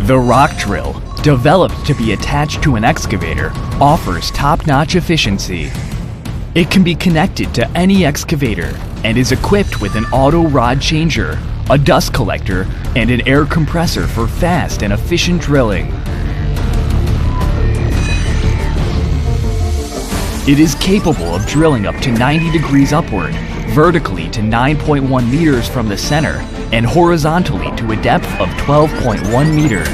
The rock drill, developed to be attached to an excavator, offers top-notch efficiency. It can be connected to any excavator and is equipped with an auto rod changer, a dust collector, and an air compressor for fast and efficient drilling. It is capable of drilling up to 90 degrees upward, vertically to 9.1 meters from the center, and horizontally to a depth of 12.1 meters.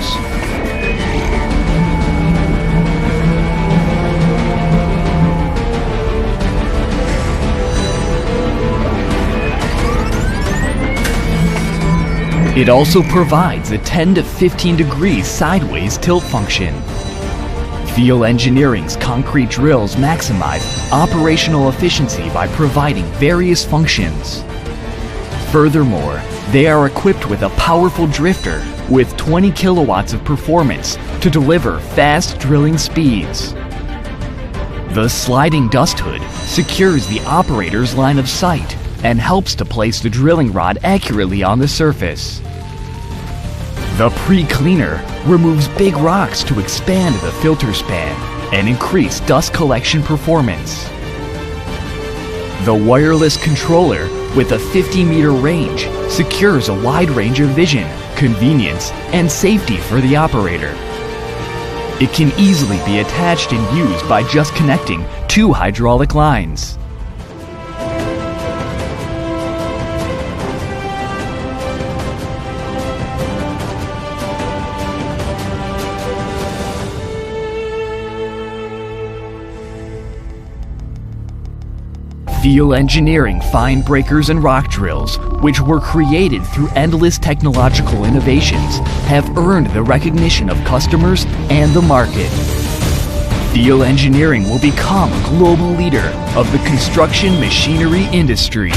It also provides a 10 to 15 degrees sideways tilt function. Feel Engineering's concrete drills maximize operational efficiency by providing various functions. Furthermore, they are equipped with a powerful drifter with 20 kilowatts of performance to deliver fast drilling speeds. The sliding dust hood secures the operator's line of sight and helps to place the drilling rod accurately on the surface. The pre-cleaner removes big rocks to expand the filter span and increase dust collection performance. The wireless controller with a 50-meter range secures a wide range of vision, convenience, and safety for the operator. It can easily be attached and used by just connecting two hydraulic lines. Feel Engineering fine breakers and rock drills, which were created through endless technological innovations, have earned the recognition of customers and the market. Feel Engineering will become a global leader of the construction machinery industry.